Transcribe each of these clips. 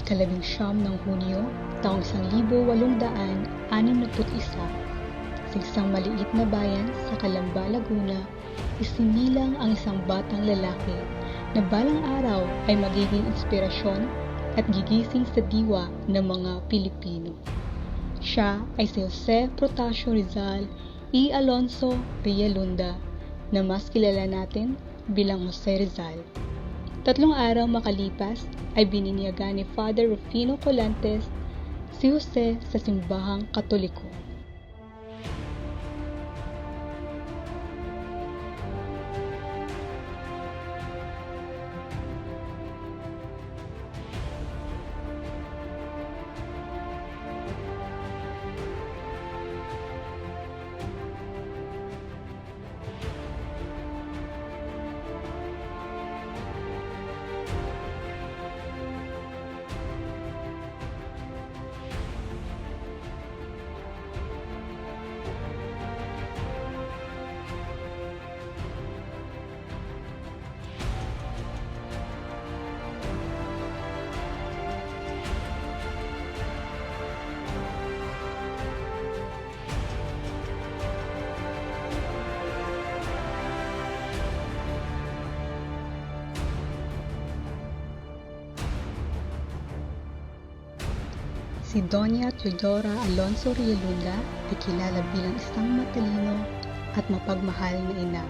ika-19 ng Hunyo, taong 1861, sa isang maliit na bayan sa Calamba, Laguna, isinilang ang isang batang lalaki na balang araw ay magiging inspirasyon at gigising sa diwa ng mga Pilipino. Siya ay si Jose Protasio Rizal y Alonso Realunda, na mas kilala natin bilang Jose Rizal. 3 araw makalipas ay bininyagan ni Father Rufino Colantes si Jose sa simbahang Katoliko. Si Doña Teodora Alonso Realunda ay kilala bilang isang matalino at mapagmahal na ina.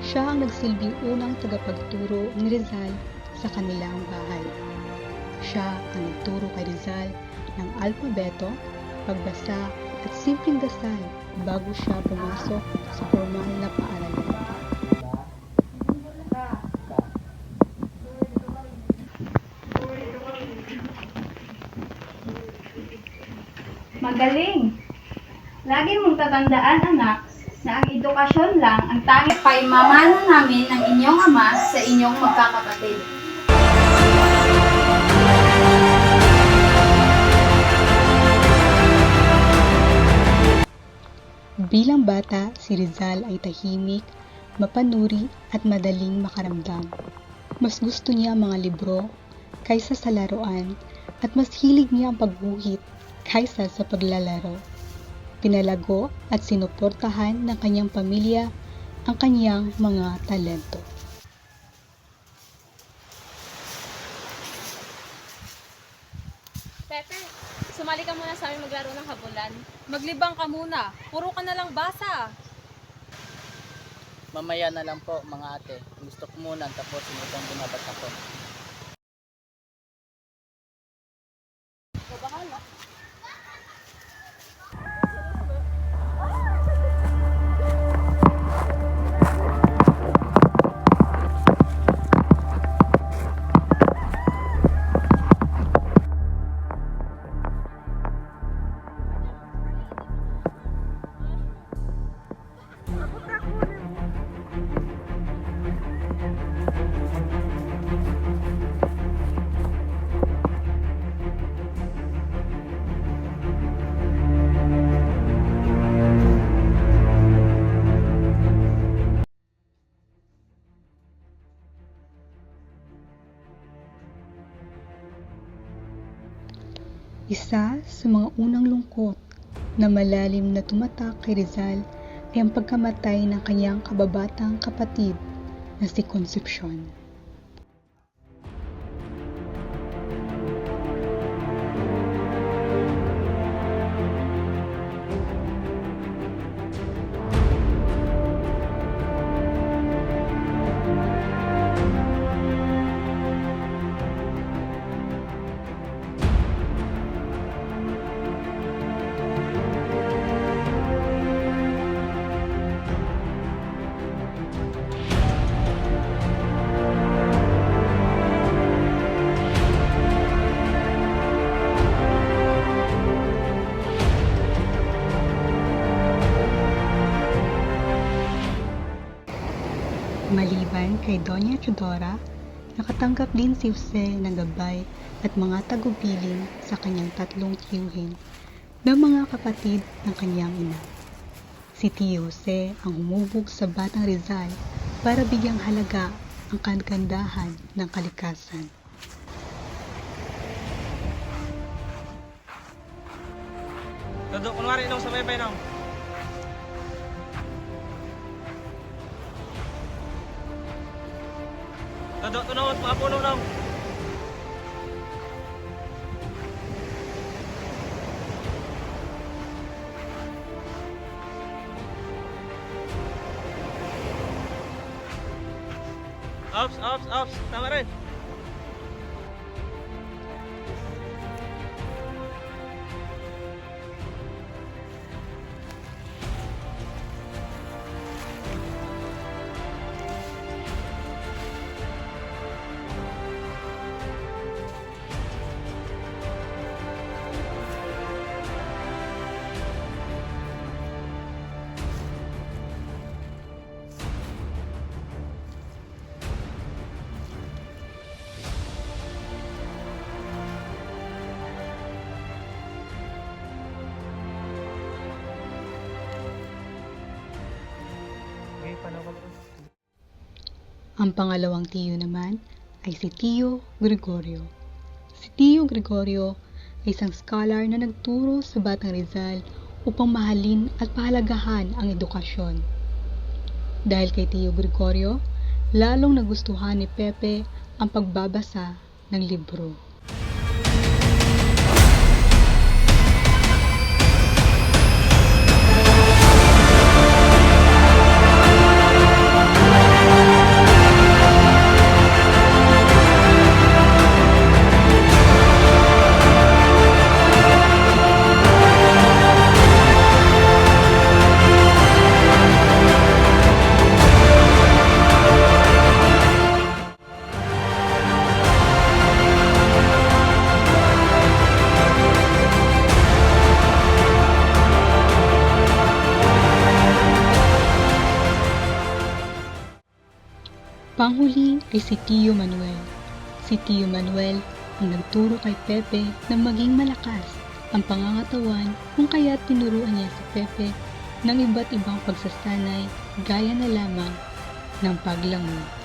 Siya ang nagsilbing unang tagapagturo ni Rizal sa kanilang bahay. Siya ang nagturo kay Rizal ng alpabeto, pagbasa at simpleng dasal bago siya pumasok sa formal na paaralan. Magaling! Lagi mong tatandaan, anak, na ang edukasyon lang ang tanging paimamana namin ng inyong ama sa inyong magkakapatid. Bilang bata, si Rizal ay tahimik, mapanuri at madaling makaramdam. Mas gusto niya ang mga libro kaysa sa laruan at mas hilig niya ang pagguhit kaysa sa paglalaro. Pinalago at sinuportahan ng kanyang pamilya ang kanyang mga talento. Pepe, sumali ka muna sa amin maglaro ng habulan. Maglibang ka muna. Puro ka na lang basa. Mamaya na lang po mga ate. Gusto ko muna tapusin itong binabasa ko. Ikaw bahala. Isa sa mga unang lungkot na malalim na tumatak kay Rizal ay ang pagkamatay ng kanyang kababatang kapatid na si Concepcion. Maliban kay Doña Teodora, nakatanggap din si Jose ng gabay at mga tagubilin sa kanyang 3 tiyuhin na mga kapatid ng kanyang ina. Si Tio Jose ang humubog sa batang Rizal para bigyang halaga ang kagandahan ng kalikasan. Todo, kunwari nung sa baybay nung. Todo, tunawat, maapuno nung. Ops. Tama rin. Ang pangalawang tiyo naman ay si Tio Gregorio. Si Tio Gregorio ay isang scholar na nagturo sa Batang Rizal upang mahalin at pahalagahan ang edukasyon. Dahil kay Tio Gregorio, lalong nagustuhan ni Pepe ang pagbabasa ng libro. Panghuli ay si Tio Manuel. Si Tio Manuel ang nagturo kay Pepe na maging malakas ang pangangatawan kung kaya tinuruan niya si Pepe ng iba't ibang pagsasanay gaya na lamang ng paglangoy.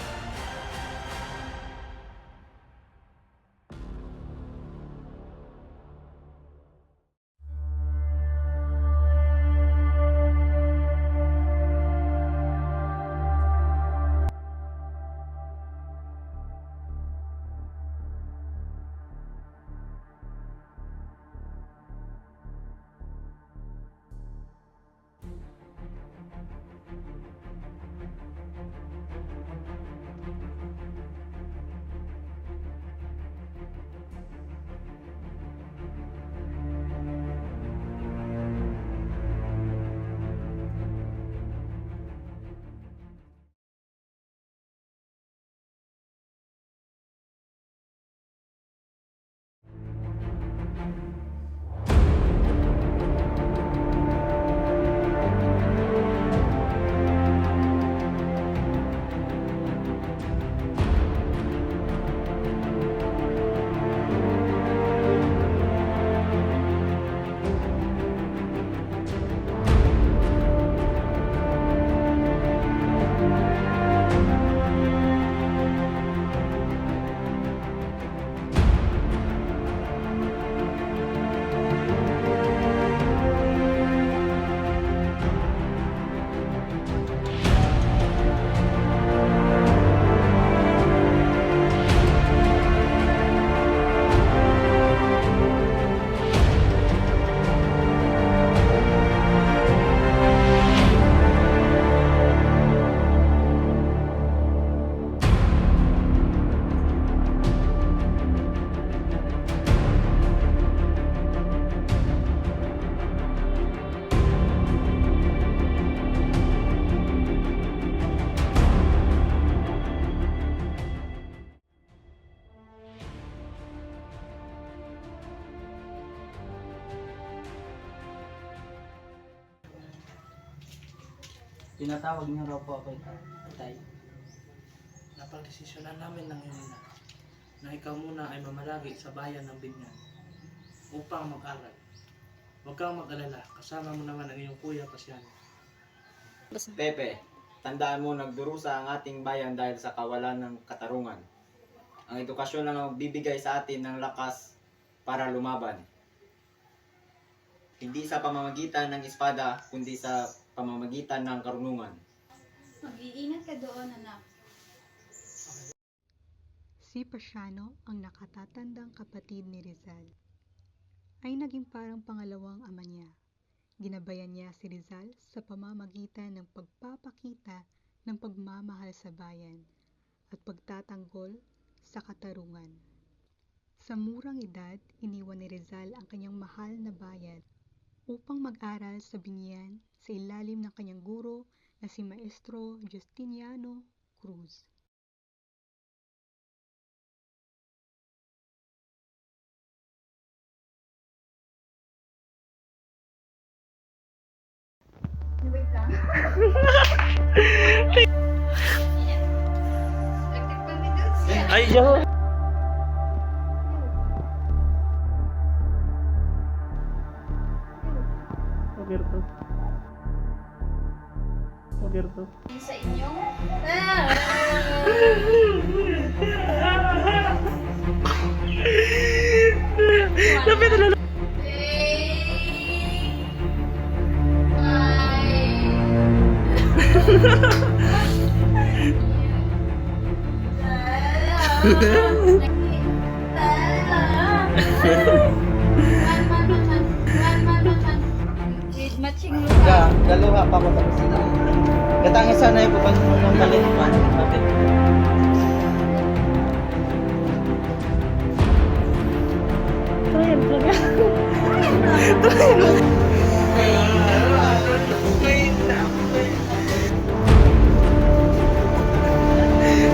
Tinatawag niyo raw po ako, Tay. Napagdesisyonan namin ng Ina na ikaw muna ay mamalagi sa bayan ng Binyan upang mag-aral. Huwag kang mag-alala, kasama mo naman ang iyong kuya Pasiano. Pepe, tandaan mo nagdurusa ang ating bayan dahil sa kawalan ng katarungan. Ang edukasyon lang ang bibigay sa atin ng lakas para lumaban. hindi sa pamamagitan ng espada, kundi sa pamamagitan ng karunungan. Mag-iingat ka doon, anak. Si Pasiano, ang nakatatandang kapatid ni Rizal, ay naging parang pangalawang ama niya. Ginabayan niya si Rizal sa pamamagitan ng pagpapakita ng pagmamahal sa bayan at pagtatanggol sa katarungan. Sa murang edad, iniwan ni Rizal ang kanyang mahal na bayan upang mag-aral sa Binyan sa ilalim ng kanyang guro na si Maestro Justiniano Cruz. Wait lang. Electric pa ni Dudes yan. Ay, yo! Okay to. Okay to. Sa inyong... Lapit na lang. Matching Ya, galuha pa ko tapos sila. Katangis sana yung pagpunong kalimutan. Bakit?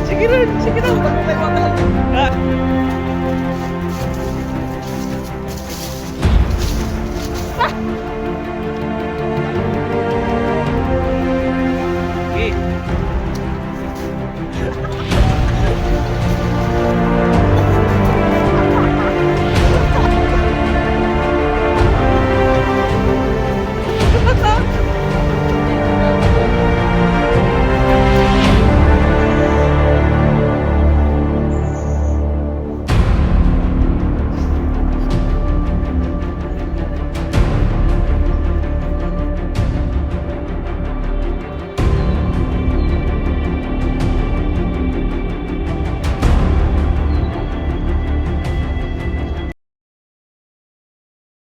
Sige na.